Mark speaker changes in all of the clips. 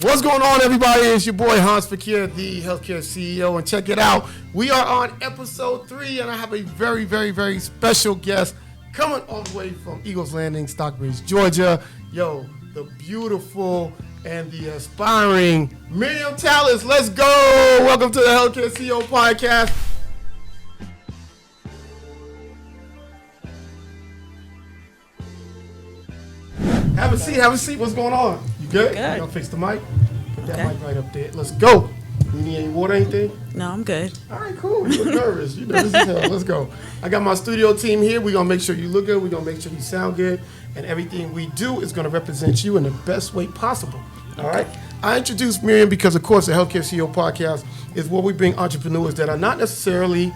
Speaker 1: What's going on, everybody? It's your boy Hans Fakir, the healthcare CEO, and check it out. We are on episode 3, and I have a very, very, very special guest coming all the way from Eagles Landing, Stockbridge, Georgia. Yo, the beautiful and the aspiring Miriam Tales. Let's go! Welcome to the Healthcare CEO podcast. Have a seat. What's going on? You good?
Speaker 2: Good.
Speaker 1: You gonna fix the mic? Put that
Speaker 2: Okay.
Speaker 1: mic right up there. Let's go. You need any water, anything?
Speaker 2: No, I'm good.
Speaker 1: All right, cool. You look nervous. You nervous as hell. Let's go. I got my studio team here. We're gonna make sure you look good. We're gonna make sure you sound good. And everything we do is gonna represent you in the best way possible. All right? I introduced Miriam because, of course, the Healthcare CEO podcast is where we bring entrepreneurs that are not necessarily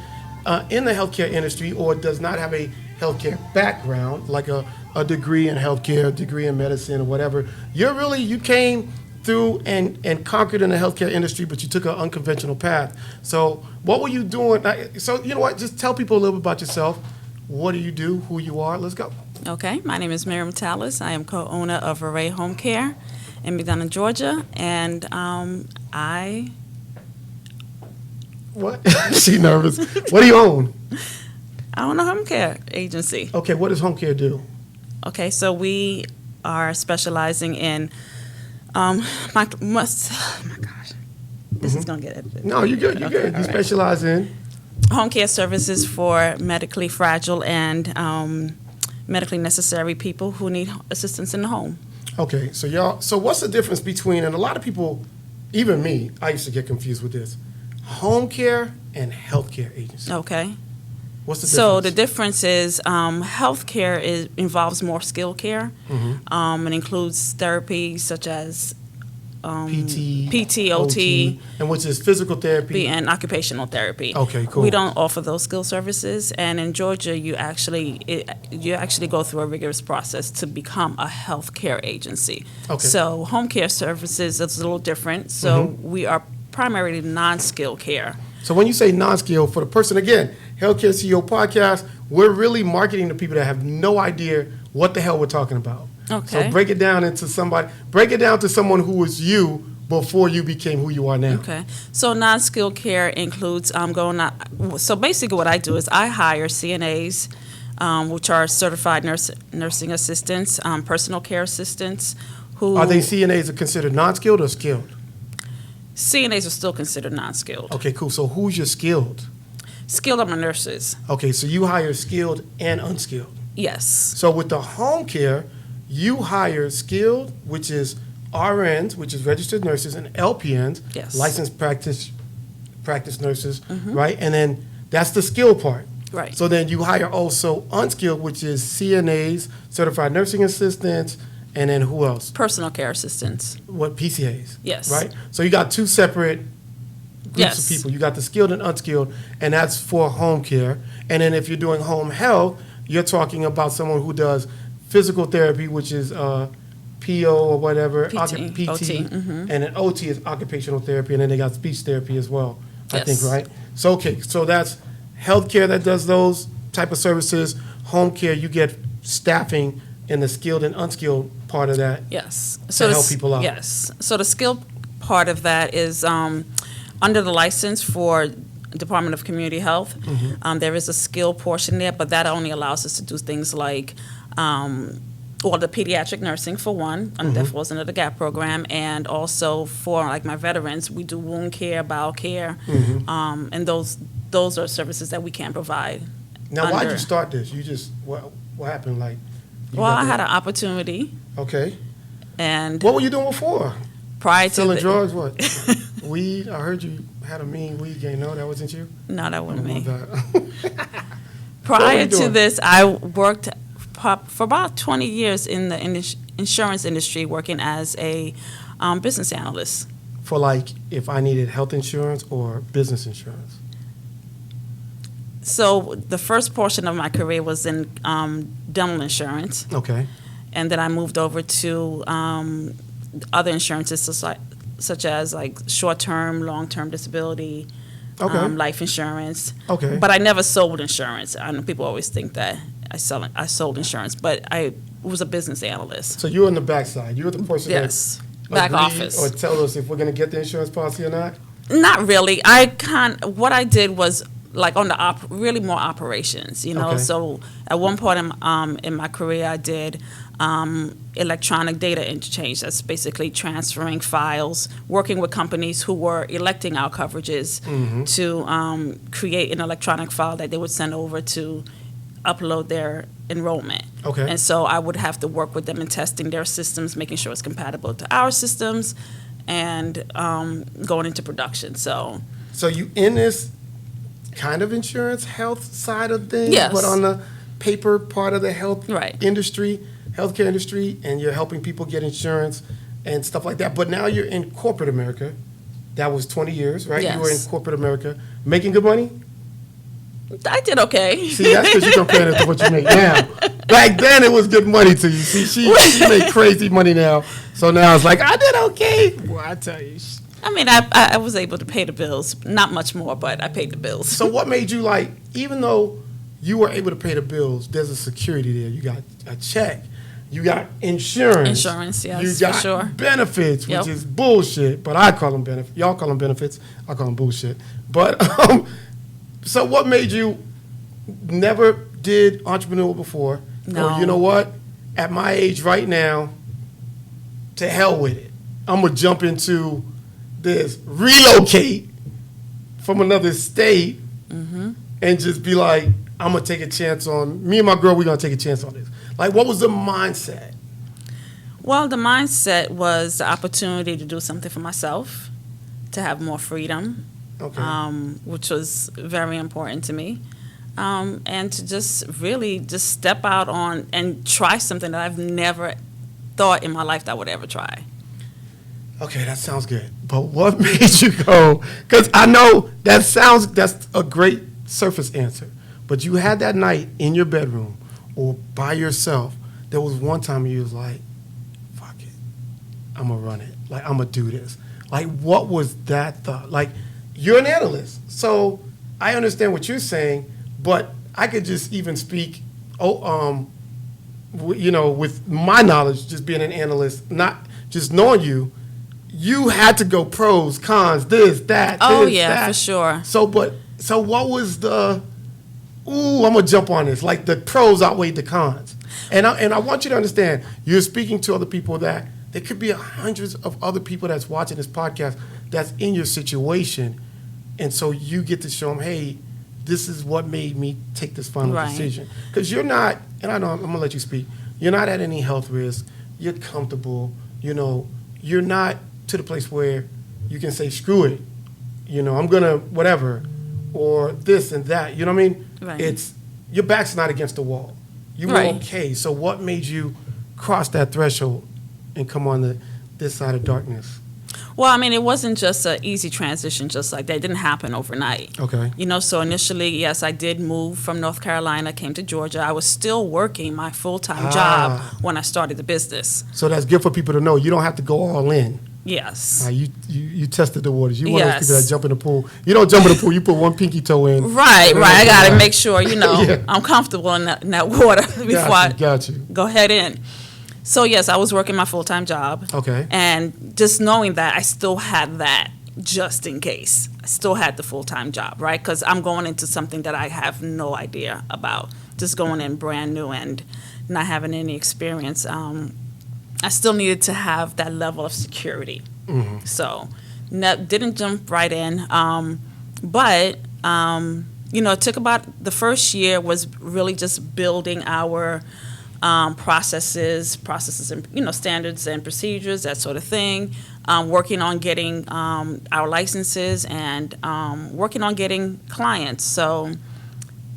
Speaker 1: in the healthcare industry or does not have a healthcare background, like a degree in healthcare, degree in medicine, or whatever. You came through and conquered in the healthcare industry, but you took an unconventional path. So what were you doing? So you know what? Just tell people a little bit about yourself. What do you do? Who you are? Let's go.
Speaker 2: Okay, my name is Miriam Tales. I am co-owner of Araa Homecare in McDonough, Georgia, and
Speaker 1: What? She nervous. What do you own?
Speaker 2: I own a home care agency.
Speaker 1: Okay, what does home care do?
Speaker 2: Okay, so we are specializing in oh my gosh, this is gonna get edited.
Speaker 1: No, you're good. You're
Speaker 2: Okay,
Speaker 1: good.
Speaker 2: all
Speaker 1: You
Speaker 2: right.
Speaker 1: specialize in?
Speaker 2: Home care services for medically fragile and medically necessary people who need assistance in the home.
Speaker 1: Okay, so what's the difference between, and a lot of people, even me, I used to get confused with this, home care and healthcare agency.
Speaker 2: Okay.
Speaker 1: What's the difference?
Speaker 2: So the difference is healthcare involves more skilled care. It includes therapy such as PT, OT,
Speaker 1: and which is physical therapy.
Speaker 2: and occupational therapy.
Speaker 1: Okay, cool.
Speaker 2: We don't offer those skill services, and in Georgia, you actually go through a rigorous process to become a healthcare agency.
Speaker 1: Okay.
Speaker 2: So home care services is a little different. So we are primarily non-skilled care.
Speaker 1: So when you say non-skill, for the person, again, Healthcare CEO podcast, we're really marketing to people that have no idea what the hell we're talking about.
Speaker 2: Okay.
Speaker 1: So break it down to someone who was you before you became who you are now.
Speaker 2: Okay. So non-skilled care includes going out. So basically what I do is I hire CNAs, which are certified nursing assistants, personal care assistants. Who
Speaker 1: Are they CNAs are considered non-skilled or skilled?
Speaker 2: CNAs are still considered non-skilled.
Speaker 1: Okay, cool. So who's your skilled?
Speaker 2: Skilled are my nurses.
Speaker 1: Okay, so you hire skilled and unskilled.
Speaker 2: Yes.
Speaker 1: So with the home care, you hire skilled, which is RNs, which is registered nurses, and LPNs,
Speaker 2: Yes.
Speaker 1: licensed practice nurses, right? And then that's the skill part.
Speaker 2: Right.
Speaker 1: So then you hire also unskilled, which is CNAs, certified nursing assistants, and then who else?
Speaker 2: Personal care assistants.
Speaker 1: What, PCAs?
Speaker 2: Yes.
Speaker 1: Right? So you got two separate groups
Speaker 2: Yes.
Speaker 1: of people. You got the skilled and unskilled, and that's for home care. And then if you're doing home health, you're talking about someone who does physical therapy, which is PO or whatever,
Speaker 2: PT, OT,
Speaker 1: and then OT is occupational therapy, and then they got speech therapy as well, I
Speaker 2: Yes.
Speaker 1: think, right? So, okay, so that's healthcare that does those type of services. Home care, you get staffing in the skilled and unskilled part of that.
Speaker 2: Yes.
Speaker 1: To help people out.
Speaker 2: Yes. So the skilled part of that is under the license for Department of Community Health. There is a skill portion there, but that only allows us to do things like the pediatric nursing for one, that falls under the GAP program, and also for like my veterans, we do wound care, bowel care, and those are services that we can provide.
Speaker 1: Now, why'd you start this? You just, what happened? Like,
Speaker 2: Well, I had an opportunity,
Speaker 1: Okay.
Speaker 2: and
Speaker 1: What were you doing before?
Speaker 2: prior to
Speaker 1: Selling
Speaker 2: the-
Speaker 1: drugs, what? Weed? I heard you had a mean weed game. No, that wasn't you?
Speaker 2: No, that wasn't
Speaker 1: Oh, my
Speaker 2: me.
Speaker 1: bad.
Speaker 2: Prior
Speaker 1: you
Speaker 2: to
Speaker 1: doing?
Speaker 2: this, I worked for about 20 years in the insurance industry, working as a business analyst.
Speaker 1: For like, if I needed health insurance or business insurance.
Speaker 2: So the first portion of my career was in dental insurance,
Speaker 1: Okay.
Speaker 2: and then I moved over to other insurances such as like short-term, long-term disability,
Speaker 1: Okay.
Speaker 2: life insurance.
Speaker 1: Okay.
Speaker 2: But I never sold insurance. I know people always think that I sold insurance, but I was a business analyst.
Speaker 1: So you were on the backside. You were the person
Speaker 2: Yes. Back
Speaker 1: agree
Speaker 2: office.
Speaker 1: or tell us if we're going to get the insurance policy or not?
Speaker 2: Not really. What I did was like on the really more operations, you know.
Speaker 1: Okay.
Speaker 2: So at one point in my career, I did electronic data interchange. That's basically transferring files, working with companies who were electing our coverages to create an electronic file that they would send over to upload their enrollment.
Speaker 1: Okay.
Speaker 2: And so I would have to work with them in testing their systems, making sure it's compatible to our systems, and going into production. So
Speaker 1: you in this kind of insurance health side of things,
Speaker 2: Yes.
Speaker 1: but on the paper part of the health
Speaker 2: Right.
Speaker 1: industry, healthcare industry, and you're helping people get insurance and stuff like that. But now you're in corporate America. That was 20 years, right? You were in
Speaker 2: Yes.
Speaker 1: corporate America, making good money.
Speaker 2: I did okay.
Speaker 1: See, that's because you're comparing it to what you make now. Back then, it was good money to you. See, she made crazy money now. So now it's like, I did okay. Well, I tell you.
Speaker 2: I mean, I was able to pay the bills. Not much more, but I paid the bills.
Speaker 1: So what made you like, even though you were able to pay the bills, there's a security there. You got a check. You got insurance.
Speaker 2: Insurance, yes,
Speaker 1: You got
Speaker 2: for sure.
Speaker 1: benefits, which
Speaker 2: Yep.
Speaker 1: is bullshit, but I call them benefits. Y'all call them benefits. I call them bullshit. But so what made you never did entrepreneurial before?
Speaker 2: No.
Speaker 1: Or you know what? At my age right now, to hell with it. I'm going to jump into this, relocate from another state, and just be like, I'm going to take a chance on, me and my girl, we're going to take a chance on this. Like, what was the mindset?
Speaker 2: Well, the mindset was the opportunity to do something for myself, to have more freedom,
Speaker 1: Okay.
Speaker 2: which was very important to me, and to just really just step out on and try something that I've never thought in my life that I would ever try.
Speaker 1: Okay, that sounds good. But what made you go? Because I know that's a great surface answer. But you had that night in your bedroom or by yourself, there was one time you was like, fuck it, I'm going to run it. Like, I'm going to do this. Like, what was that thought? Like, you're an analyst, so I understand what you're saying, but I could just even speak, with my knowledge, just being an analyst, not just knowing you, you had to go pros, cons, this, that,
Speaker 2: Oh,
Speaker 1: this,
Speaker 2: yeah,
Speaker 1: that.
Speaker 2: for sure.
Speaker 1: So what was the, I'm going to jump on this, like the pros outweighed the cons. And I want you to understand, you're speaking to other people that there could be hundreds of other people that's watching this podcast that's in your situation. And so you get to show them, hey, this is what made me take this final
Speaker 2: Right.
Speaker 1: decision. Because you're not, and I know I'm going to let you speak, you're not at any health risk. You're comfortable. You're not to the place where you can say, screw it. I'm going to whatever, or this and that. You know what I mean?
Speaker 2: Right.
Speaker 1: It's, your back's not against the wall. You were
Speaker 2: Right.
Speaker 1: okay. So what made you cross that threshold and come on this side of darkness?
Speaker 2: Well, I mean, it wasn't just an easy transition just like that. It didn't happen overnight.
Speaker 1: Okay.
Speaker 2: So initially, yes, I did move from North Carolina, came to Georgia. I was still working my full-time job when I started the business.
Speaker 1: So that's good for people to know. You don't have to go all in.
Speaker 2: Yes.
Speaker 1: You tested the waters. You one of those
Speaker 2: Yes.
Speaker 1: people that jump in the pool. You don't jump in the pool. You put one pinky toe in.
Speaker 2: Right. I got to make sure,
Speaker 1: Yeah.
Speaker 2: I'm comfortable in that water before I
Speaker 1: Got you.
Speaker 2: go head in. So, yes, I was working my full-time job.
Speaker 1: Okay.
Speaker 2: And just knowing that, I still had that just in case. I still had the full-time job, right? Because I'm going into something that I have no idea about, just going in brand new and not having any experience. I still needed to have that level of security.
Speaker 1: Mm-hmm.
Speaker 2: So, didn't jump right in. But it took about the first year was really just building our processes and standards and procedures, that sort of thing. Working on getting our licenses and working on getting clients. So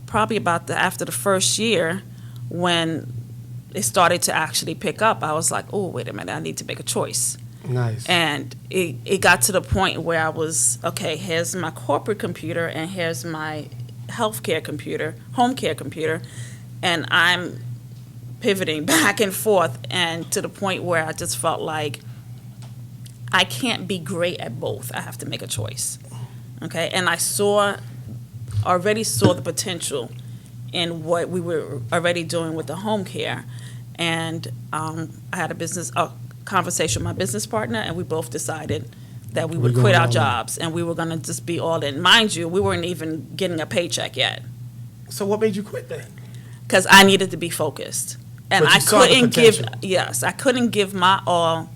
Speaker 2: probably after the first year, when it started to actually pick up, I was like, oh, wait a minute, I need to make a choice.
Speaker 1: Nice.
Speaker 2: And it got to the point where I was, okay, here's my corporate computer and here's my healthcare computer, home care computer, and I'm pivoting back and forth, and to the point where I just felt like I can't be great at both. I have to make a choice. Okay? And I already saw the potential in what we were already doing with the home care. And I had a business, conversation with my business partner, and we both decided that we
Speaker 1: We're
Speaker 2: would
Speaker 1: going
Speaker 2: quit
Speaker 1: all
Speaker 2: our
Speaker 1: in.
Speaker 2: jobs and we were going to just be all in. Mind you, we weren't even getting a paycheck yet
Speaker 1: So what made you quit then?
Speaker 2: because I needed to be focused. And
Speaker 1: But you
Speaker 2: I
Speaker 1: saw the
Speaker 2: couldn't give,
Speaker 1: potential.
Speaker 2: yes, I couldn't give my all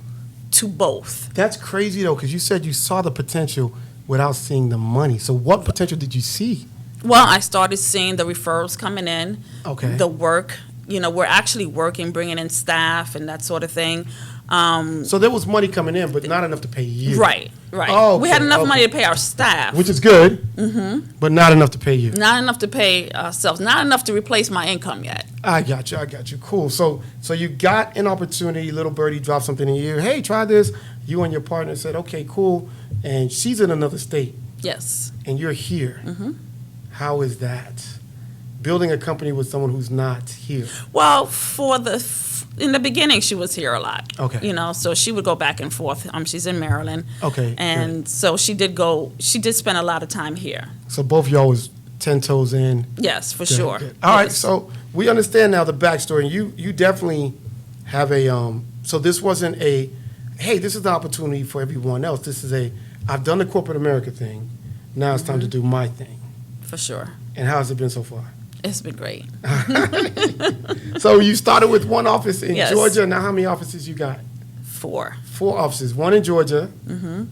Speaker 2: to both.
Speaker 1: That's crazy though, because you said you saw the potential without seeing the money. So what potential did you see?
Speaker 2: Well, I started seeing the referrals coming in,
Speaker 1: Okay.
Speaker 2: the work. We're actually working, bringing in staff and that sort of thing.
Speaker 1: So there was money coming in, but not enough to pay you.
Speaker 2: Right.
Speaker 1: Oh,
Speaker 2: We had
Speaker 1: okay,
Speaker 2: enough
Speaker 1: okay.
Speaker 2: money to pay our staff,
Speaker 1: Which is good, but not enough to pay you.
Speaker 2: not enough to pay ourselves, not enough to replace my income yet.
Speaker 1: I got you. Cool. So you got an opportunity, little birdie dropped something in your ear. Hey, try this. You and your partner said, okay, cool. And she's in another state,
Speaker 2: Yes.
Speaker 1: and you're here. How is that? Building a company with someone who's not here.
Speaker 2: Well, in the beginning, she was here a lot.
Speaker 1: Okay.
Speaker 2: So she would go back and forth. She's in Maryland.
Speaker 1: Okay,
Speaker 2: And so she did spend a lot of time here.
Speaker 1: So both of y'all was 10 toes in.
Speaker 2: Yes, for
Speaker 1: Good,
Speaker 2: sure.
Speaker 1: good. All right,
Speaker 2: Yes.
Speaker 1: so we understand now the backstory. You definitely have so this wasn't hey, this is the opportunity for everyone else. This is I've done the corporate America thing. Now it's time to do my thing.
Speaker 2: For sure.
Speaker 1: And how has it been so far?
Speaker 2: It's been great.
Speaker 1: So you started with one office in
Speaker 2: Yes.
Speaker 1: Georgia. Now how many offices you got?
Speaker 2: 4.
Speaker 1: 4 offices. One in Georgia,
Speaker 2: Not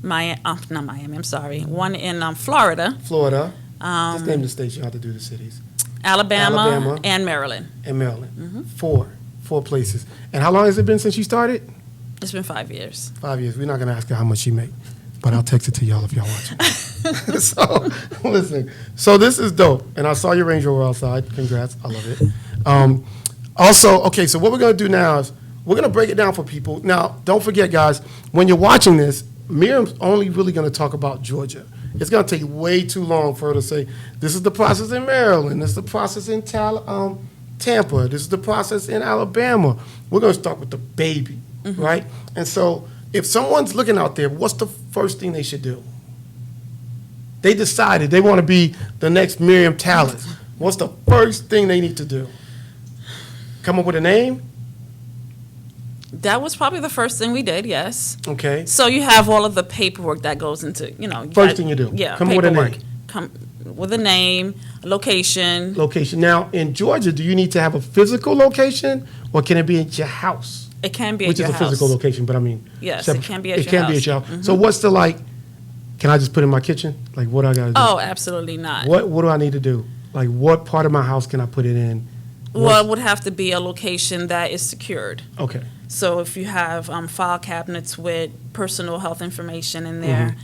Speaker 2: Miami, I'm sorry. One in Florida,
Speaker 1: Florida. Just name the states. You don't have to do the cities.
Speaker 2: Alabama,
Speaker 1: Alabama.
Speaker 2: and Maryland.
Speaker 1: And Maryland. 4 places. And how long has it been since you started?
Speaker 2: It's been 5 years.
Speaker 1: 5 years. We're not going to ask her how much she make, but I'll text it to y'all if y'all watching. So, listen. So this is dope. And I saw your Range Rover outside. Congrats. I love it. Also, okay, so what we're going to do now is we're going to break it down for people. Now, don't forget, guys, when you're watching this, Miriam's only really going to talk about Georgia. It's going to take way too long for her to say, this is the process in Maryland. This is the process in Tampa. This is the process in Alabama. We're going to start with the baby, right? And so if someone's looking out there, what's the first thing they should do? They decided they want to be the next Miriam Tales. What's the first thing they need to do? Come up with a name?
Speaker 2: That was probably the first thing we did, yes.
Speaker 1: Okay.
Speaker 2: So you have all of the paperwork that goes into,
Speaker 1: First thing you do.
Speaker 2: Yeah,
Speaker 1: Come up with a
Speaker 2: paperwork.
Speaker 1: name.
Speaker 2: Come with a name, a location.
Speaker 1: Location. Now, in Georgia, do you need to have a physical location, or can it be at your house?
Speaker 2: It can be
Speaker 1: Which
Speaker 2: at
Speaker 1: is
Speaker 2: your
Speaker 1: a
Speaker 2: house.
Speaker 1: physical location, but I mean.
Speaker 2: Yes,
Speaker 1: separate-
Speaker 2: it can be at
Speaker 1: It
Speaker 2: your
Speaker 1: can be
Speaker 2: house.
Speaker 1: at your house. So what's the can I just put it in my kitchen? Like, what I got to do?
Speaker 2: Oh, absolutely not.
Speaker 1: What do I need to do? Like, what part of my house can I put it in?
Speaker 2: Well, it would have to be a location that is secured.
Speaker 1: Okay.
Speaker 2: So if you have file cabinets with personal health information in there,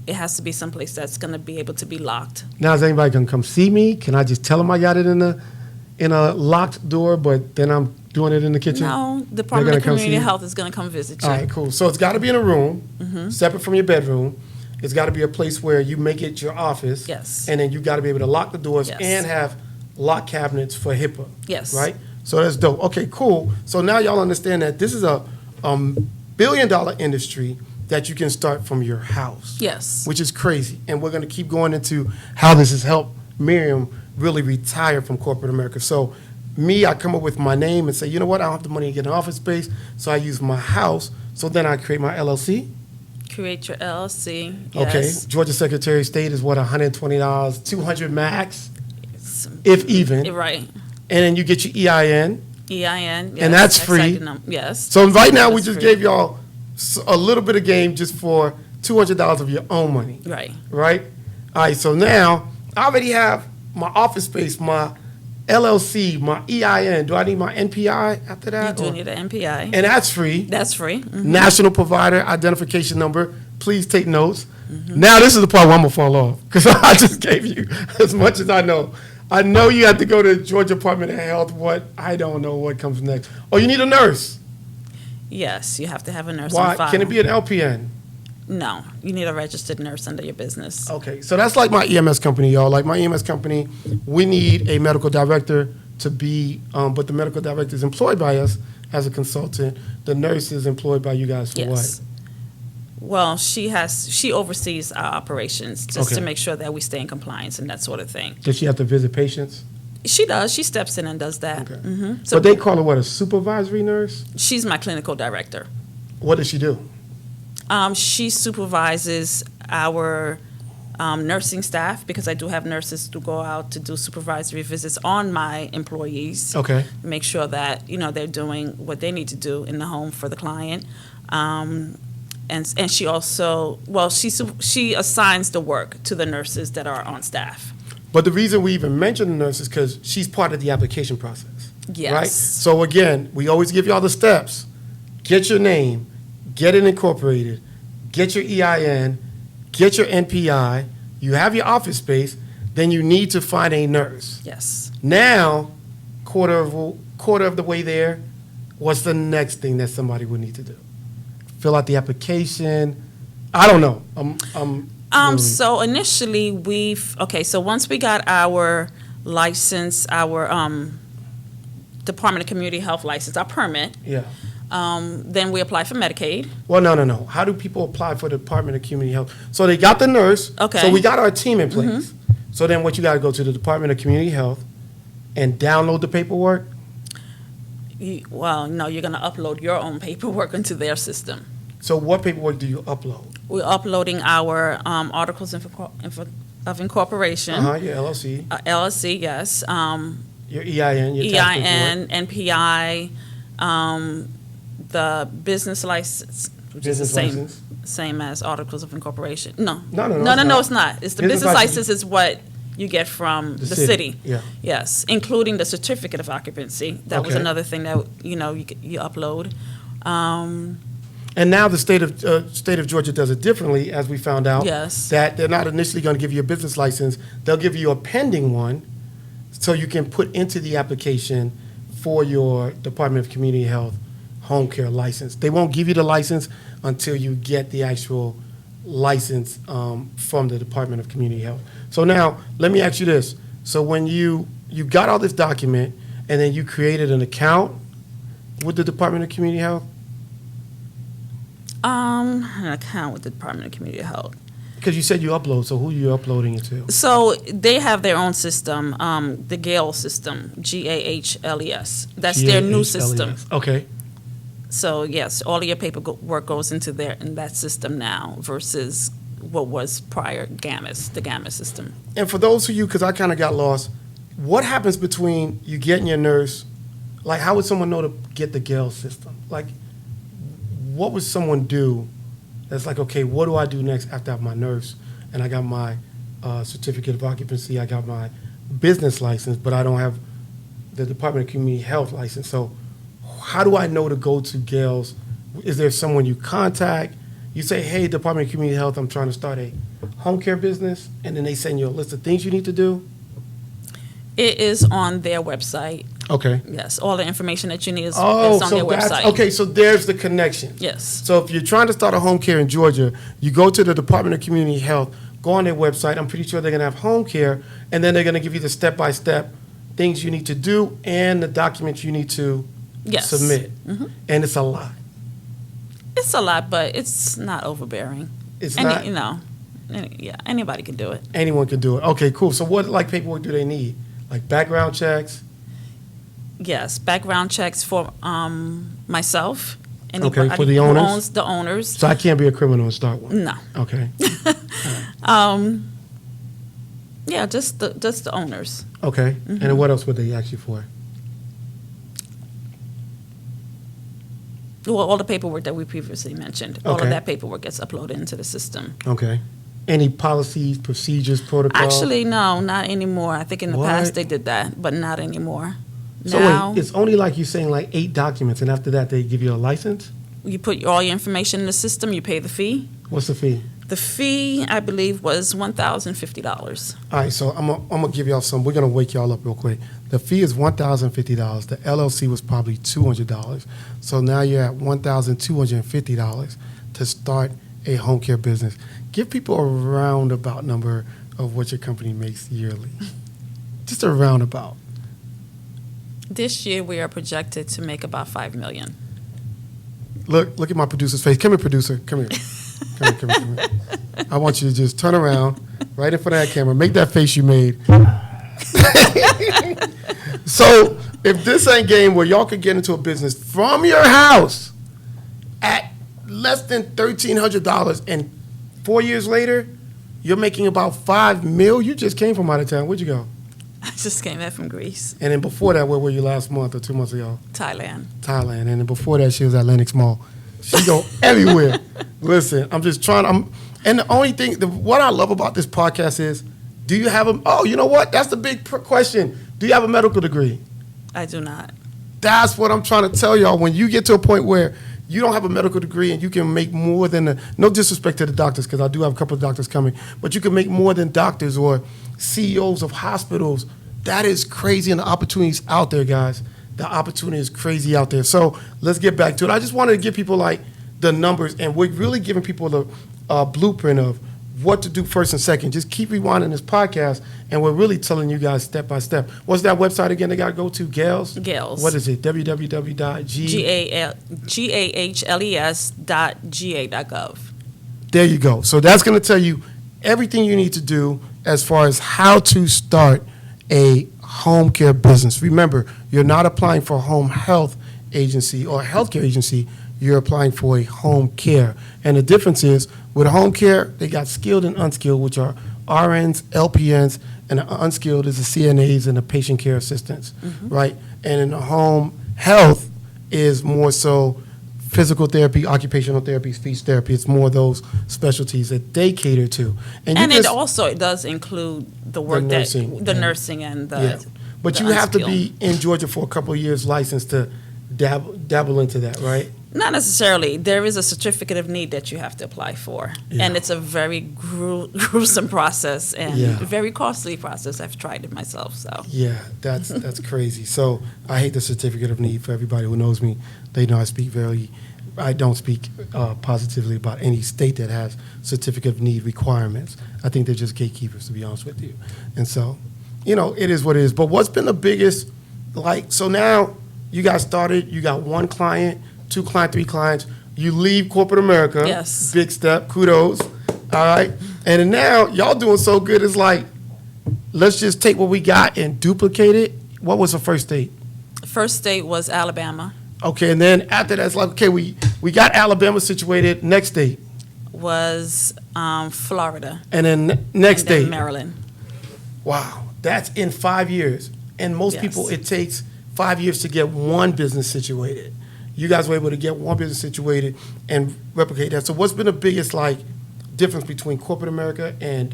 Speaker 2: it has to be someplace that's going to be able to be locked.
Speaker 1: Now, is anybody going to come see me? Can I just tell them I got it in a locked door, but then I'm doing it in the kitchen?
Speaker 2: No,
Speaker 1: They're
Speaker 2: Department
Speaker 1: gonna
Speaker 2: of
Speaker 1: come
Speaker 2: Community
Speaker 1: see you?
Speaker 2: Health is going to come visit you.
Speaker 1: All right, cool. So it's got to be in a room, separate from your bedroom. It's got to be a place where you make it your office.
Speaker 2: Yes.
Speaker 1: And then you got to be able to lock the doors
Speaker 2: Yes.
Speaker 1: and have lock cabinets for HIPAA.
Speaker 2: Yes.
Speaker 1: Right? So that's dope. Okay, cool. So now y'all understand that this is a billion-dollar industry that you can start from your house.
Speaker 2: Yes.
Speaker 1: Which is crazy. And we're going to keep going into how this has helped Miriam really retire from corporate America. So I come up with my name and say, you know what, I don't have the money to get an office space, so I use my house. So then I create my LLC.
Speaker 2: Create your LLC.
Speaker 1: Okay.
Speaker 2: Yes.
Speaker 1: Georgia Secretary of State is what, $120, $200 max, if even.
Speaker 2: Right.
Speaker 1: And then you get your EIN.
Speaker 2: EIN. Yes.
Speaker 1: And that's
Speaker 2: Tax
Speaker 1: free.
Speaker 2: ID yes.
Speaker 1: So right now we
Speaker 2: That's
Speaker 1: just
Speaker 2: free.
Speaker 1: gave y'all a little bit of game just for $200 of your own money.
Speaker 2: Right.
Speaker 1: Right? All right, so now I already have my office space, my LLC, my EIN. Do I need my NPI after
Speaker 2: You
Speaker 1: that?
Speaker 2: do
Speaker 1: Or-
Speaker 2: need an NPI.
Speaker 1: And that's free.
Speaker 2: That's free.
Speaker 1: National Provider Identification Number. Please take notes. Now this is the part where I'm going to fall off because I just gave you as much as I know. I know you have to go to Georgia Department of Health. I don't know what comes next. Oh, you need a nurse.
Speaker 2: Yes, you have to have a nurse
Speaker 1: Why?
Speaker 2: on file.
Speaker 1: Can it be an LPN?
Speaker 2: No, you need a registered nurse under your business.
Speaker 1: Okay, so that's like my EMS company, y'all. Like my EMS company, we need a medical director to be, but the medical director is employed by us as a consultant. The nurse is employed by you guys for
Speaker 2: Yes. Well, she oversees our operations just
Speaker 1: Okay.
Speaker 2: to make sure that we stay in compliance and that sort of thing.
Speaker 1: what? Does she have to visit patients?
Speaker 2: She does. She steps in and does that.
Speaker 1: Okay.
Speaker 2: So
Speaker 1: But they call her what, a supervisory nurse?
Speaker 2: she's my clinical director.
Speaker 1: What does she do?
Speaker 2: She supervises our nursing staff, because I do have nurses to go out to do supervisory visits on my employees.
Speaker 1: Okay.
Speaker 2: Make sure that, they're doing what they need to do in the home for the client. And she also, she assigns the work to the nurses that are on staff.
Speaker 1: But the reason we even mention the nurse is because she's part of the application process.
Speaker 2: Yes.
Speaker 1: Right? So again, we always give y'all the steps. Get your name, get it incorporated, get your EIN, get your NPI, you have your office space, then you need to find a nurse.
Speaker 2: Yes.
Speaker 1: Now, quarter of the way there, what's the next thing that somebody would need to do? Fill out the application. I don't know.
Speaker 2: So initially so once we got our license, our Department of Community Health license, our permit,
Speaker 1: Yeah.
Speaker 2: then we apply for Medicaid.
Speaker 1: Well, no. How do people apply for the Department of Community Health? So they got the nurse.
Speaker 2: Okay.
Speaker 1: So we got our team in place. So then what you got to go to the Department of Community Health and download the paperwork?
Speaker 2: No, you're going to upload your own paperwork into their system.
Speaker 1: So what paperwork do you upload?
Speaker 2: We're uploading our articles of incorporation,
Speaker 1: Your LLC,
Speaker 2: LLC, yes,
Speaker 1: your EIN, your tax
Speaker 2: EIN, NPI, the business license, which is the
Speaker 1: Business license?
Speaker 2: same as articles of incorporation. No,
Speaker 1: No,
Speaker 2: it's not. It's the
Speaker 1: Business
Speaker 2: business
Speaker 1: license.
Speaker 2: license is what you get from the city.
Speaker 1: Yeah.
Speaker 2: Yes, including the certificate of occupancy. That was
Speaker 1: Okay.
Speaker 2: another thing that you upload.
Speaker 1: And now the state of Georgia does it differently, as we found out.
Speaker 2: Yes.
Speaker 1: That they're not initially going to give you a business license. They'll give you a pending one, so you can put into the application for your Department of Community Health home care license. They won't give you the license until you get the actual license from the Department of Community Health. So now, let me ask you this. So when you got all this document, and then you created an account with the Department of Community Health?
Speaker 2: An account with the Department of Community Health.
Speaker 1: Because you said you upload, so who are you uploading it to?
Speaker 2: So they have their own system, the GAHLES system, GAHLES. That's their new system.
Speaker 1: Okay.
Speaker 2: So yes, all of your paperwork goes into that system now versus what was prior the GAMIS system.
Speaker 1: And for those of you, because I kind of got lost, what happens between you getting your nurse? Like, how would someone know to get the GAHLES system? Like, what would someone do that's like, okay, what do I do next after I have my nurse and I got my certificate of occupancy, I got my business license, but I don't have the Department of Community Health license. So how do I know to go to GAHLES? Is there someone you contact? You say, hey, Department of Community Health, I'm trying to start a home care business, and then they send you a list of things you need to do?
Speaker 2: It is on their website.
Speaker 1: Okay.
Speaker 2: Yes, all the information that you need is on their website.
Speaker 1: Okay, so there's the connection.
Speaker 2: Yes.
Speaker 1: So if you're trying to start a home care in Georgia, you go to the Department of Community Health, go on their website. I'm pretty sure they're going to have home care, and then they're going to give you the step-by-step things you need to do and the documents you need to submit. And it's a lot.
Speaker 2: It's a lot, but it's not overbearing.
Speaker 1: It's not?
Speaker 2: Anybody can do it.
Speaker 1: Anyone can do it. Okay, cool. So what, like, paperwork do they need? Like background checks?
Speaker 2: Yes, background checks for myself.
Speaker 1: Okay, for the owners?
Speaker 2: Who owns the owners.
Speaker 1: So I can't be a criminal and start one?
Speaker 2: No.
Speaker 1: Okay.
Speaker 2: Yeah, just the owners.
Speaker 1: Okay. And then what else would they ask you for?
Speaker 2: Well, all the paperwork that we previously mentioned. All
Speaker 1: Okay.
Speaker 2: of that paperwork gets uploaded into the system.
Speaker 1: Okay. Any policies, procedures, protocols?
Speaker 2: Actually, no, not anymore. I think in the
Speaker 1: What?
Speaker 2: past they did that, but not anymore.
Speaker 1: So
Speaker 2: Now,
Speaker 1: wait, it's only like you're saying like 8 documents, and after that they give you a license?
Speaker 2: you put all your information in the system, you pay the fee.
Speaker 1: What's the fee?
Speaker 2: The fee, I believe, was $1,050.
Speaker 1: All right, so I'm gonna give y'all some. We're gonna wake y'all up real quick. The fee is $1,050. The LLC was probably $200. So now you're at $1,250 to start a home care business. Give people a roundabout number of what your company makes yearly. Just a roundabout.
Speaker 2: This year, we are projected to make about $5 million.
Speaker 1: Look at my producer's face. Come here, producer. Come here. Come here. I want you to just turn around right in front of that camera. Make that face you made. So if this ain't game where y'all could get into a business from your house at less than $1,300, and 4 years later, you're making about $5 million. You just came from out of town. Where'd you go?
Speaker 2: I just came back from Greece.
Speaker 1: And then before that, where were you last month or 2 months ago?
Speaker 2: Thailand.
Speaker 1: Thailand. And then before that, she was at Lenox Mall. She go everywhere. Listen, I'm just trying. And the only thing, what I love about this podcast is, do you have you know what? That's the big question. Do you have a medical degree?
Speaker 2: I do not.
Speaker 1: That's what I'm trying to tell y'all. When you get to a point where you don't have a medical degree and you can make more than, no disrespect to the doctors, because I do have a couple of doctors coming, but you can make more than doctors or CEOs of hospitals. That is crazy, and the opportunities out there, guys. The opportunity is crazy out there. So let's get back to it. I just wanted to give people like the numbers, and we're really giving people the blueprint of what to do first and second. Just keep rewinding this podcast, and we're really telling you guys step by step. What's that website again they got to go to? Gales?
Speaker 2: Gales.
Speaker 1: What is it?
Speaker 2: GALES.ga.gov.
Speaker 1: There you go. So that's going to tell you everything you need to do as far as how to start a home care business. Remember, you're not applying for a home health agency or a healthcare agency. You're applying for a home care. And the difference is, with home care, they got skilled and unskilled, which are RNs, LPNs, and the unskilled is the CNAs and the patient care assistants, right? And in the home health is more so physical therapy, occupational therapy, speech therapy. It's more those specialties that they cater to.
Speaker 2: And it also does include the work nursing and the
Speaker 1: yeah. But you have to be in Georgia for a couple of years licensed to dabble into that, right?
Speaker 2: Not necessarily. There is a certificate of need that you have to apply for.
Speaker 1: Yeah.
Speaker 2: And it's a very gruesome process and very costly process. I've tried it myself. So
Speaker 1: yeah, that's crazy. So I hate the certificate of need. For everybody who knows me, they know I don't speak positively about any state that has certificate of need requirements. I think they're just gatekeepers, to be honest with you. And so, it is what it is. But what's been the biggest, so now you guys started, you got one client, 2 clients, 3 clients. You leave corporate America.
Speaker 2: Yes.
Speaker 1: Big step. Kudos. All right. And then now y'all doing so good. It's like, let's just take what we got and duplicate it. What was the first state?
Speaker 2: First state was Alabama.
Speaker 1: Okay. And then after that, it's like, okay, we got Alabama situated. Next state
Speaker 2: was Florida.
Speaker 1: And then next
Speaker 2: and then
Speaker 1: state.
Speaker 2: Maryland.
Speaker 1: Wow. That's in 5 years. And most people, it takes 5 years to get one business situated. You guys were able to get one business situated and replicate that. So what's been the biggest difference between corporate America and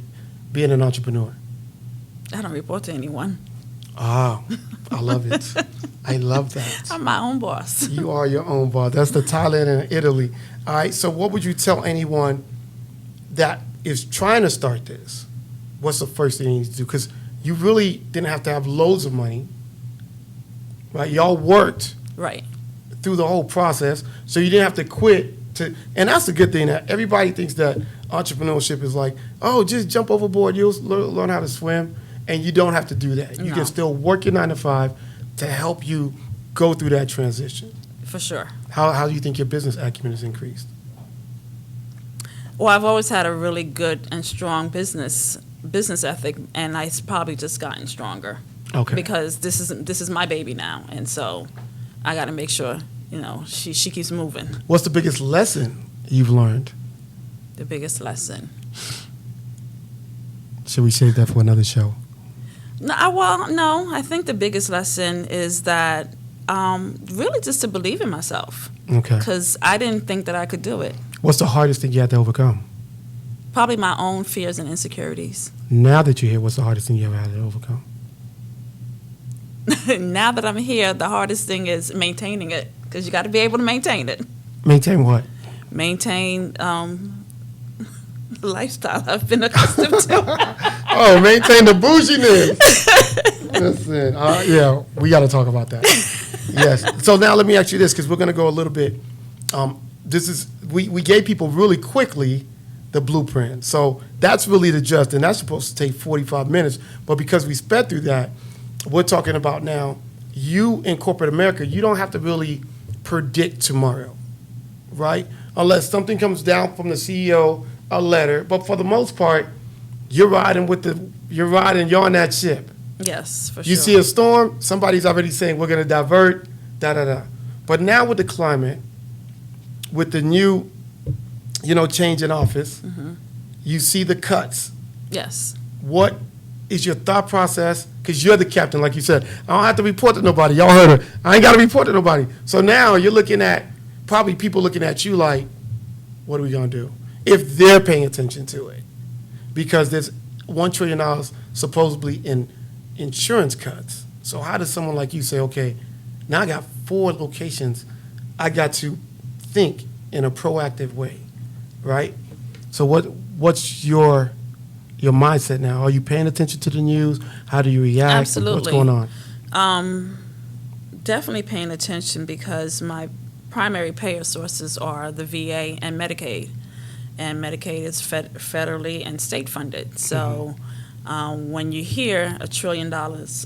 Speaker 1: being an entrepreneur?
Speaker 2: I don't report to anyone.
Speaker 1: Ah, I love it. I love that.
Speaker 2: I'm my own boss.
Speaker 1: You are your own boss. That's the Thailand and Italy. All right. So what would you tell anyone that is trying to start this? What's the first thing you need to do? Because you really didn't have to have loads of money, right? Y'all worked.
Speaker 2: Right.
Speaker 1: Through the whole process, so you didn't have to quit. And that's a good thing, that everybody thinks that entrepreneurship is like, oh, just jump overboard, you'll learn how to swim, and you don't have to do that. You can still work your 9 to 5 to help you go through that transition.
Speaker 2: For sure.
Speaker 1: How do you think your business acumen has increased?
Speaker 2: Well, I've always had a really good and strong business ethic, and it's probably just gotten stronger.
Speaker 1: Okay.
Speaker 2: Because this is my baby now, and so I got to make sure, she keeps moving.
Speaker 1: What's the biggest lesson you've learned?
Speaker 2: The biggest lesson.
Speaker 1: Should we save that for another show?
Speaker 2: No, I think the biggest lesson is that really just to believe in myself.
Speaker 1: Okay.
Speaker 2: Because I didn't think that I could do it.
Speaker 1: What's the hardest thing you had to overcome?
Speaker 2: Probably my own fears and insecurities.
Speaker 1: Now that you're here, what's the hardest thing you ever had to overcome?
Speaker 2: Now that I'm here, the hardest thing is maintaining it, because you got to be able to maintain it.
Speaker 1: Maintain what?
Speaker 2: Maintain the lifestyle I've been accustomed to.
Speaker 1: Oh, maintain the bouginess. Listen, we got to talk about that. Yes. So now let me ask you this, because we're going to go a little bit. We gave people really quickly the blueprint. So that's really the gist, and that's supposed to take 45 minutes. But because we sped through that, we're talking about now, you in corporate America, you don't have to really predict tomorrow, right? Unless something comes down from the CEO, a letter. But for the most part, you're on that ship.
Speaker 2: Yes, for
Speaker 1: You
Speaker 2: sure.
Speaker 1: see a storm, somebody's already saying we're going to divert, da-da-da. But now with the climate, with the new, change in office, you see the cuts.
Speaker 2: Yes.
Speaker 1: What is your thought process? Because you're the captain, like you said. I don't have to report to nobody. Y'all heard her. I ain't got to report to nobody. So now you're looking at, probably people looking at you like, what are we going to do? If they're paying attention to it. Because there's $1 trillion supposedly in insurance cuts. So how does someone like you say, okay, now I got 4 locations, I got to think in a proactive way, right? So what's your mindset now? Are you paying attention to the news? How do you react?
Speaker 2: Absolutely.
Speaker 1: What's going on?
Speaker 2: Definitely paying attention because my primary payer sources are the VA and Medicaid. And Medicaid is federally and state funded. So when you hear $1 trillion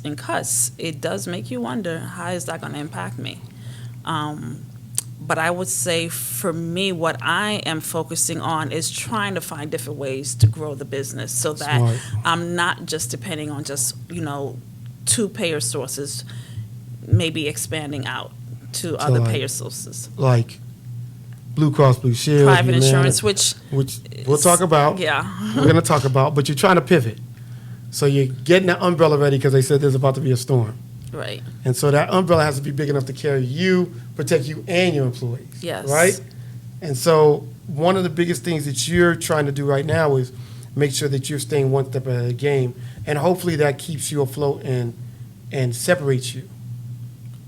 Speaker 2: in cuts, it does make you wonder, how is that going to impact me? But I would say for me, what I am focusing on is trying to find different ways to grow the business so that
Speaker 1: Smart.
Speaker 2: I'm not just depending on just, 2 payer sources, maybe expanding out to other
Speaker 1: like-
Speaker 2: payer sources.
Speaker 1: Like Blue Cross Blue Shield,
Speaker 2: Private
Speaker 1: Humana,
Speaker 2: insurance, which
Speaker 1: we'll talk about.
Speaker 2: Yeah.
Speaker 1: We're going to talk about, but you're trying to pivot. So you're getting that umbrella ready because they said there's about to be a storm.
Speaker 2: Right.
Speaker 1: And so that umbrella has to be big enough to carry you, protect you and your employees.
Speaker 2: Yes.
Speaker 1: Right? And so one of the biggest things that you're trying to do right now is make sure that you're staying one step ahead of the game. And hopefully that keeps you afloat and separates you.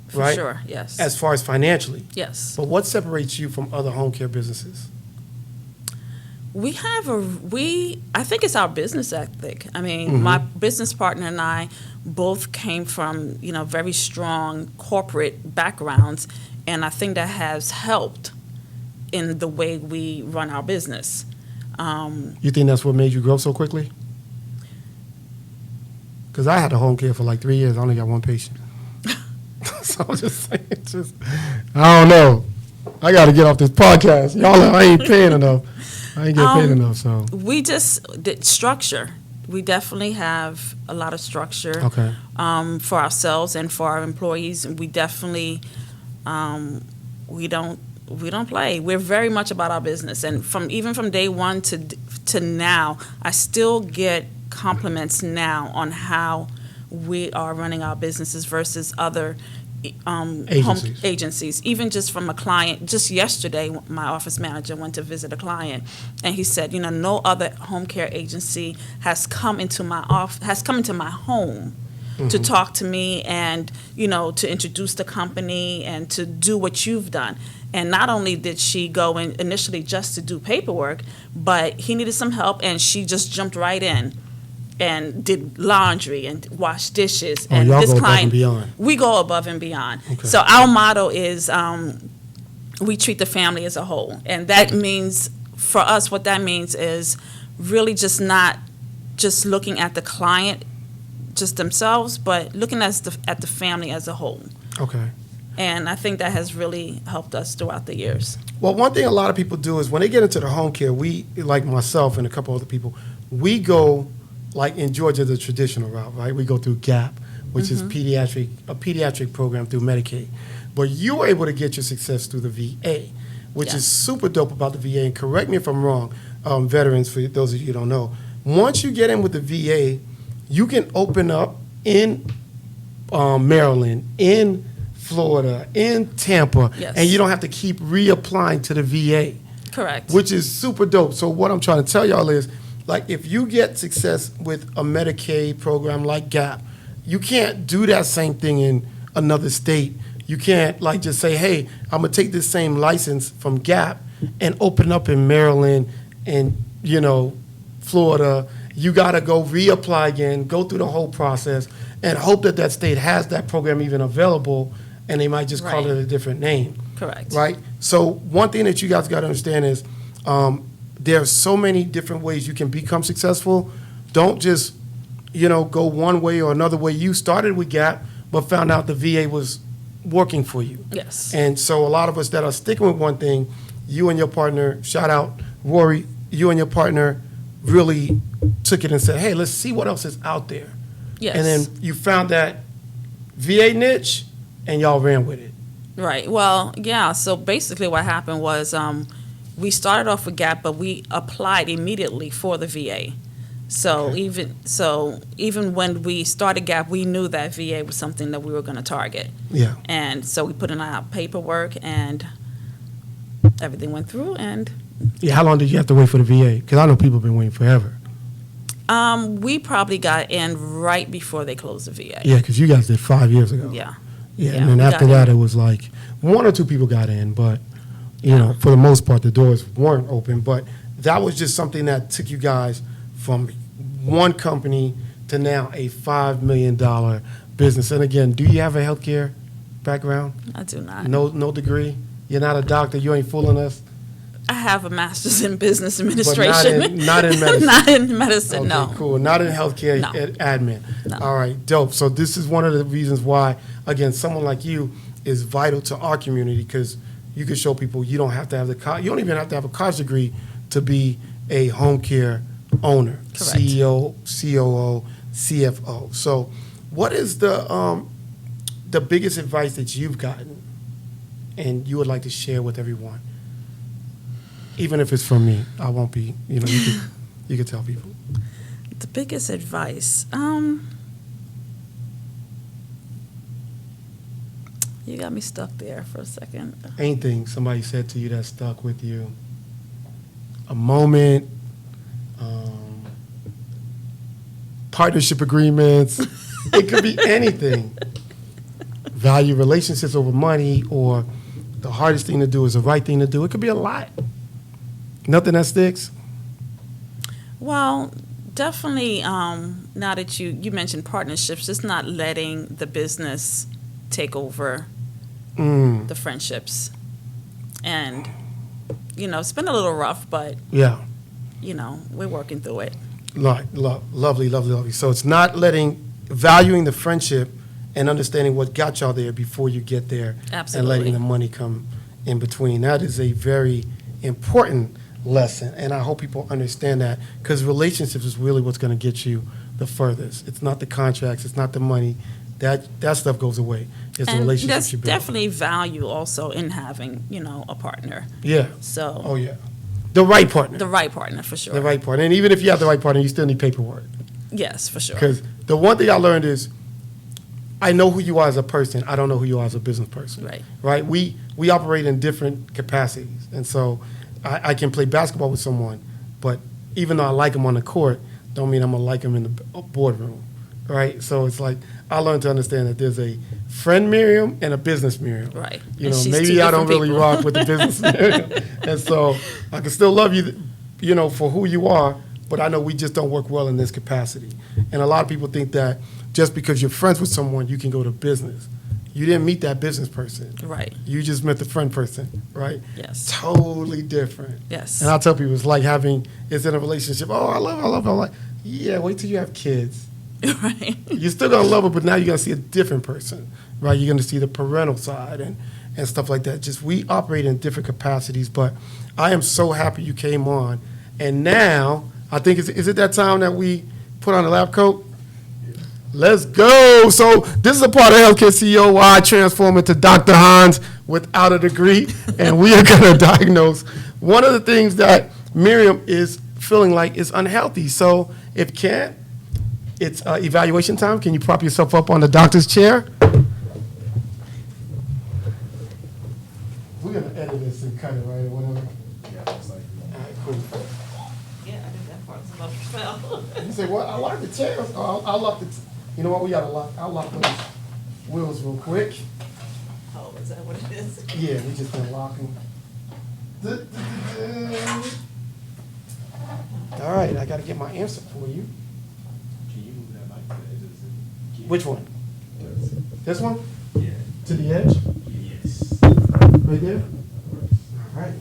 Speaker 2: For
Speaker 1: right?
Speaker 2: sure, yes.
Speaker 1: As far as financially.
Speaker 2: Yes.
Speaker 1: But what separates you from other home care businesses?
Speaker 2: I think it's our business ethic. I mean, my business partner and I both came from, very strong corporate backgrounds, and I think that has helped in the way we run our business.
Speaker 1: You think that's what made you grow so quickly? Because I had a home care for like 3 years. I only got 1 patient. So I'm just saying, I don't know. I got to get off this podcast. Y'all, I ain't paying enough. I ain't getting paid enough, so.
Speaker 2: We just did structure. We definitely have a lot of structure
Speaker 1: Okay.
Speaker 2: For ourselves and for our employees. We definitely we don't play. We're very much about our business, and even from day one to now, I still get compliments now on how we are running our businesses versus other
Speaker 1: Agencies.
Speaker 2: home agencies. Even just from a client, just yesterday, my office manager went to visit a client, and he said, no other home care agency has come into my home to talk to me and, to introduce the company and to do what you've done. And not only did she go in initially just to do paperwork, but he needed some help, and she just jumped right in and did laundry and washed dishes. And
Speaker 1: y'all
Speaker 2: this
Speaker 1: go above
Speaker 2: client,
Speaker 1: and beyond.
Speaker 2: we go above and beyond.
Speaker 1: Okay.
Speaker 2: So our motto is we treat the family as a whole. And that means, for us, what that means is really just not just looking at the client just themselves, but looking at the family as a whole.
Speaker 1: Okay.
Speaker 2: And I think that has really helped us throughout the years.
Speaker 1: Well, one thing a lot of people do is when they get into the home care, we, like myself and a couple other people, we go, like in Georgia, the traditional route, right? We go through GAP, which is a pediatric program through Medicaid. But you were able to get your success through the VA, which is super dope about the VA. And correct me if I'm wrong, veterans, for those of you who don't know. Once you get in with the VA, you can open up in Maryland, in Florida, in Tampa,
Speaker 2: Yes.
Speaker 1: and you don't have to keep reapplying to the VA.
Speaker 2: Correct.
Speaker 1: Which is super dope. So what I'm trying to tell y'all is, like, if you get success with a Medicaid program like GAP, you can't do that same thing in another state. You can't, like, just say, hey, I'm going to take this same license from GAP and open up in Maryland and, Florida. You got to go reapply again, go through the whole process, and hope that that state has that program even available, and they might just call
Speaker 2: Right.
Speaker 1: it a different name.
Speaker 2: Correct.
Speaker 1: Right? So one thing that you guys got to understand is there are so many different ways you can become successful. Don't just, go one way or another way. You started with GAP, but found out the VA was working for you.
Speaker 2: Yes.
Speaker 1: And so a lot of us that are sticking with one thing, you and your partner, shout out Rory, you and your partner really took it and said, hey, let's see what else is out there.
Speaker 2: Yes.
Speaker 1: And then you found that VA niche, and y'all ran with it.
Speaker 2: Right. Well, yeah. So basically, what happened was we started off with GAP, but we applied immediately for the VA. So
Speaker 1: Okay.
Speaker 2: even when we started GAP, we knew that VA was something that we were going to target.
Speaker 1: Yeah.
Speaker 2: And so we put in our paperwork, and everything went through. And
Speaker 1: Yeah. How long did you have to wait for the VA? Because I know people have been waiting forever.
Speaker 2: we probably got in right before they closed the VA.
Speaker 1: Yeah, because you guys did 5 years ago.
Speaker 2: Yeah.
Speaker 1: Yeah,
Speaker 2: Yeah,
Speaker 1: and then
Speaker 2: we
Speaker 1: after
Speaker 2: got
Speaker 1: that,
Speaker 2: in.
Speaker 1: it was like 1 or 2 people got in, but, you know, for the most part, the doors weren't open. But that was just something that took you guys from one company to now a $5 million business. And again, do you have a healthcare background?
Speaker 2: I do not.
Speaker 1: No degree? You're not a doctor? You ain't fooling us?
Speaker 2: I have a master's in business
Speaker 1: But
Speaker 2: administration.
Speaker 1: not in medicine?
Speaker 2: Not in medicine,
Speaker 1: Okay,
Speaker 2: no.
Speaker 1: cool. Not in healthcare
Speaker 2: No.
Speaker 1: admin.
Speaker 2: No.
Speaker 1: All right, dope. So this is one of the reasons why, again, someone like you is vital to our community, because you can show people you don't have to have you don't even have to have a college degree to be a home care owner,
Speaker 2: Correct.
Speaker 1: CEO, COO, CFO. So what is the biggest advice that you've gotten and you would like to share with everyone? Even if it's from me, I won't be, you can tell people.
Speaker 2: The biggest advice, you got me stuck there for a second.
Speaker 1: Anything somebody said to you that stuck with you, a moment, partnership agreements, it could be anything. Value relationships over money, or the hardest thing to do is the right thing to do. It could be a lot. Nothing that sticks?
Speaker 2: Well, definitely, now that you mentioned partnerships, just not letting the business take over the friendships. And, it's been a little rough, but,
Speaker 1: Yeah.
Speaker 2: we're working through it.
Speaker 1: Lovely. So it's not valuing the friendship and understanding what got y'all there before you get there.
Speaker 2: Absolutely.
Speaker 1: And letting the money come in between. That is a very important lesson, and I hope people understand that, because relationships is really what's going to get you the furthest. It's not the contracts, it's not the money. That stuff goes away. It's the
Speaker 2: And
Speaker 1: relationships
Speaker 2: there's
Speaker 1: you build.
Speaker 2: definitely value also in having, a partner.
Speaker 1: Yeah.
Speaker 2: So
Speaker 1: Oh, yeah. The right partner.
Speaker 2: the right partner, for sure.
Speaker 1: The right partner. And even if you have the right partner, you still need paperwork.
Speaker 2: Yes, for sure.
Speaker 1: Because the one thing I learned is, I know who you are as a person. I don't know who you are as a business person.
Speaker 2: Right.
Speaker 1: Right? We operate in different capacities. And so I can play basketball with someone, but even though I like them on the court, don't mean I'm going to like them in the boardroom. Right? So it's like, I learned to understand that there's a friend Miriam and a business Miriam.
Speaker 2: Right.
Speaker 1: You
Speaker 2: And
Speaker 1: know,
Speaker 2: she's
Speaker 1: maybe
Speaker 2: two
Speaker 1: I don't
Speaker 2: different
Speaker 1: really
Speaker 2: people.
Speaker 1: rock with the business Miriam. And so I can still love you, for who you are, but I know we just don't work well in this capacity. And a lot of people think that just because you're friends with someone, you can go to business. You didn't meet that business person.
Speaker 2: Right.
Speaker 1: You just met the friend person, right?
Speaker 2: Yes.
Speaker 1: Totally different.
Speaker 2: Yes.
Speaker 1: And I tell people, it's like it's in a relationship. Oh, I love her. I'm like, yeah, wait till you have kids.
Speaker 2: Right.
Speaker 1: You're still going to love her, but now you're going to see a different person, right? You're going to see the parental side and stuff like that. Just we operate in different capacities, but I am so happy you came on. And now, I think, is it that time that we put on the lab coat? Let's go. So this is a part of Healthcare CEO why I transform into Dr. Hans without a degree, and we are going to diagnose one of the things that Miriam is feeling like is unhealthy. So if can't, it's evaluation time. Can you prop yourself up on the doctor's chair? We're going to edit this and cut it, right, or whatever.
Speaker 3: Yeah, it's like,
Speaker 1: All right, cool.
Speaker 2: Yeah, I think that part's about to fail.
Speaker 1: You say, what? I locked the chairs. Oh, I'll lock the. You know what? We got to lock. I'll lock those wheels real quick.
Speaker 2: Oh, is that what it is?
Speaker 1: Yeah, we just gonna lock them. All right, I got to get my answer for you.
Speaker 3: can you move that mic to the edges and get
Speaker 1: Which one?
Speaker 3: this?
Speaker 1: This one?
Speaker 3: Yeah.
Speaker 1: To the edge?
Speaker 3: Yes.
Speaker 1: Right there? All right.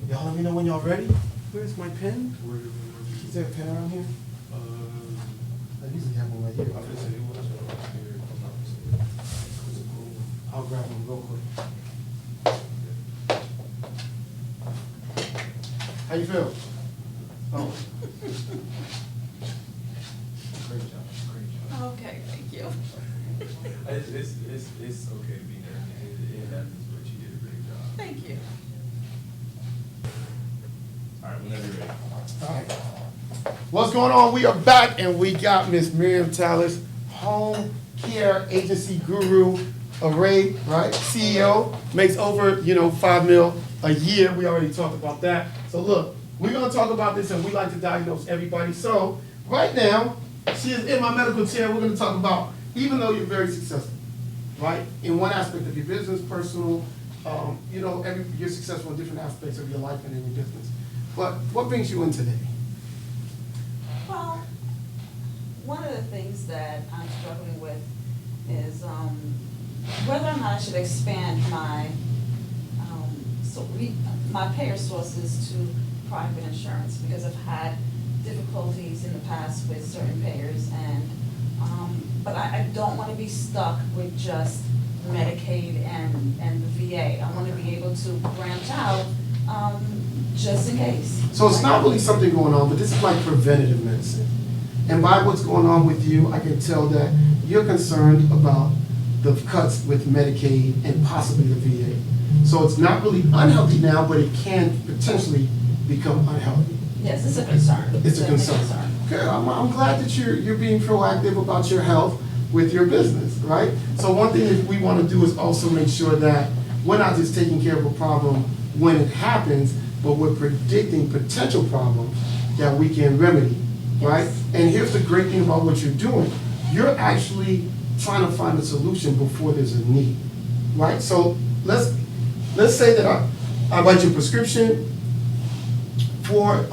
Speaker 1: Y'all let me know when y'all ready. Where's my pen? Is there a pen around here? I usually have one right here. I'll grab one real quick. How you feel? Oh.
Speaker 3: Great job, great job.
Speaker 2: Okay, thank you.
Speaker 3: It's okay to be nervous. It happens, but you did a great job.
Speaker 2: Thank you.
Speaker 3: All right, whenever you're ready.
Speaker 1: All right. What's going on? We are back and we got Miss Miriam Tales, Home Care Agency Guru, Araa, right? CEO, makes over, $5 million a year. We already talked about that. So look, we're gonna talk about this and we like to diagnose everybody. So right now, she is in my medical chair. We're gonna talk about, even though you're very successful, right? In one aspect of your business, personal, you're successful in different aspects of your life and in your business. But what brings you in today?
Speaker 2: Well, one of the things that I'm struggling with is whether or not I should expand my my payer sources to private insurance, because I've had difficulties in the past with certain payers, and but I don't want to be stuck with just Medicaid and the VA. I want to be able to branch out just in case.
Speaker 1: So it's not really something going on, but this is like preventative medicine. And by what's going on with you, I can tell that you're concerned about the cuts with Medicaid and possibly the VA. So it's not really unhealthy now, but it can potentially become unhealthy.
Speaker 2: Yes, it's a concern.
Speaker 1: It's a concern. Okay, I'm glad that you're being proactive about your health with your business, right? So one thing that we want to do is also make sure that we're not just taking care of a problem when it happens, but we're predicting potential problems that we can remedy, right?
Speaker 2: Yes.
Speaker 1: And here's the great thing about what you're doing. You're actually trying to find a solution before there's a need, right? So let's say that I write you a prescription for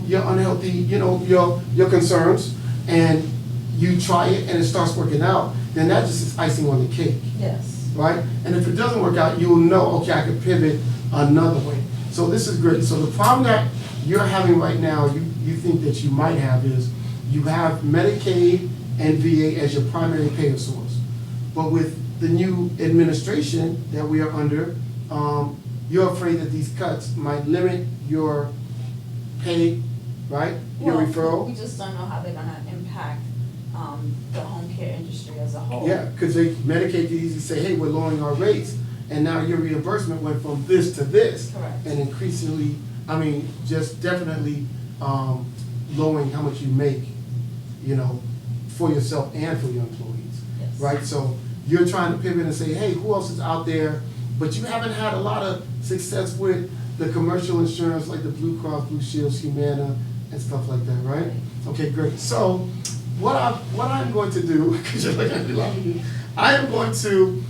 Speaker 1: your unhealthy, your concerns, and you try it and it starts working out, then that just is icing on the cake,
Speaker 2: Yes.
Speaker 1: right? And if it doesn't work out, you'll know, okay, I can pivot another way. So this is great. So the problem that you're having right now, you think that you might have is you have Medicaid and VA as your primary payer source. But with the new administration that we are under, you're afraid that these cuts might limit your pay, right? Your
Speaker 2: Well,
Speaker 1: referral.
Speaker 2: we just don't know how they're gonna impact the home care industry as a whole.
Speaker 1: Yeah, because Medicaid could easily say, hey, we're lowering our rates, and now your reimbursement went from this to this.
Speaker 2: Correct.
Speaker 1: And increasingly, just definitely lowering how much you make, for yourself and for your employees.
Speaker 2: Yes.
Speaker 1: Right? So you're trying to pivot and say, hey, who else is out there? But you haven't had a lot of success with the commercial insurance like the Blue Cross, Blue Shields, Humana, and stuff like that, right? Okay, great. So what I'm going to do, because you're looking at me laughing, I am going to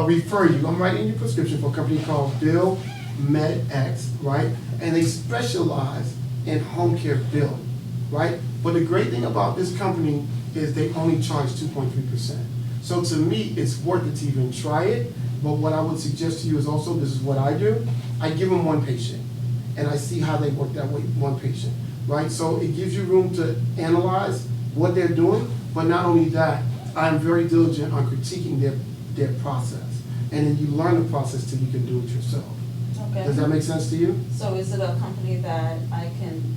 Speaker 1: refer you. I'm writing your prescription for a company called Bill MedX, right? And they specialize in home care billing, right? But the great thing about this company is they only charge 2.3%. So to me, it's worth it to even try it. But what I would suggest to you is also, this is what I do. I give them one patient, and I see how they work that way, one patient, right? So it gives you room to analyze what they're doing, but not only that, I'm very diligent on critiquing their process. And then you learn the process till you can do it yourself.
Speaker 2: Okay.
Speaker 1: Does that make sense to you?
Speaker 2: So is it a company that I can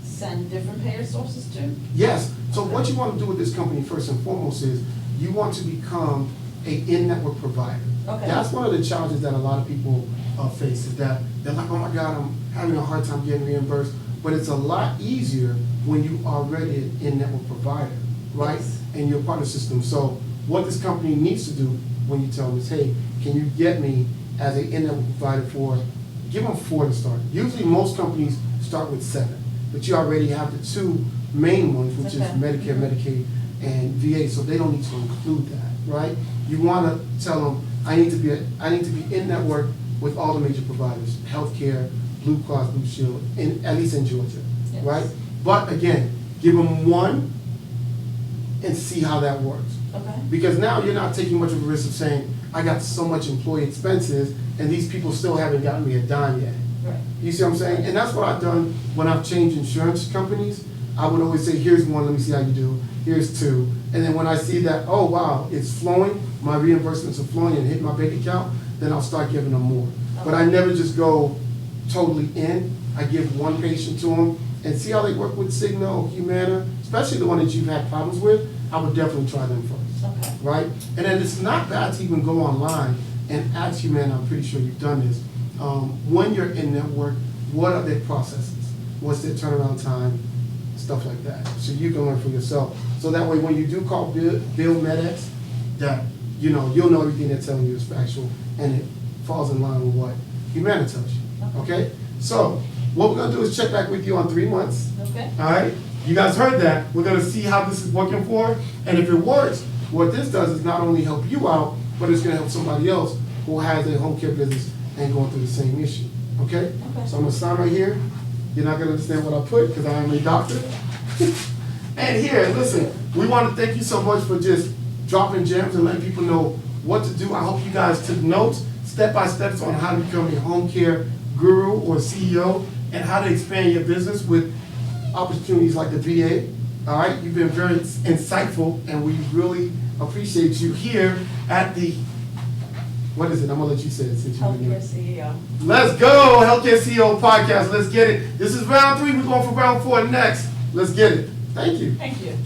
Speaker 2: send different payer sources to?
Speaker 1: Yes. So what you want to do with this company first and foremost is you want to become a in-network provider.
Speaker 2: Okay.
Speaker 1: That's one of the challenges that a lot of people face, is that they're like, oh my God, I'm having a hard time getting reimbursed. But it's a lot easier when you are already an in-network provider, right?
Speaker 2: Yes.
Speaker 1: And you're part of the system. So what this company needs to do when you tell them is, hey, can you get me as an in-network provider give them 4 to start. Usually most companies start with 7, but you already have the 2 main ones, which is
Speaker 2: Okay.
Speaker 1: Medicare, Medicaid, and VA, so they don't need to include that, right? You want to tell them, I need to be in network with all the major providers, healthcare, Blue Cross, Blue Shield, at least in Georgia,
Speaker 2: Yes.
Speaker 1: right? But again, give them 1 and see how that works.
Speaker 2: Okay.
Speaker 1: Because now you're not taking much of a risk of saying, I got so much employee expenses and these people still haven't gotten me a dime yet.
Speaker 4: Right.
Speaker 1: You see what I'm saying? And that's what I've done when I've changed insurance companies. I would always say, here's one, let me see how you do. Here's two. And then when I see that, oh, wow, it's flowing, my reimbursements are flowing and hitting my bank account, then I'll start giving them more. But I never just go totally in. I give one patient to them and see how they work with Cigna or Humana, especially the one that you've had problems with. I would definitely try them first.
Speaker 4: Okay.
Speaker 1: Right? And then it's not bad to even go online and ask Humana, I'm pretty sure you've done this, when you're in network, what are their processes? What's their turnaround time? Stuff like that. So you can learn for yourself. So that way when you do call Bill MedX, that you'll know everything they're telling you is factual and it falls in line with what Humana tells you. Okay? So what we're gonna do is check back with you on 3 months.
Speaker 4: Okay.
Speaker 1: All right? You guys heard that. We're gonna see how this is working for her. And if it works, what this does is not only help you out, but it's gonna help somebody else who has a home care business and going through the same issue. Okay?
Speaker 4: Okay.
Speaker 1: So I'm gonna sign right here. You're not gonna understand what I put because I am a doctor. And here, listen, we want to thank you so much for just dropping gems and letting people know what to do. I hope you guys took notes, step-by-steps on how to become a home care guru or CEO and how to expand your business with opportunities like the VA. All right, you've been very insightful and we really appreciate you here at the, what is it? I'm gonna let you say it since you've been
Speaker 4: Healthcare
Speaker 1: here.
Speaker 4: CEO.
Speaker 1: Let's go, Healthcare CEO Podcast. Let's get it. This is round 3. We're going for round 4 next. Let's get it. Thank you.
Speaker 4: Thank you.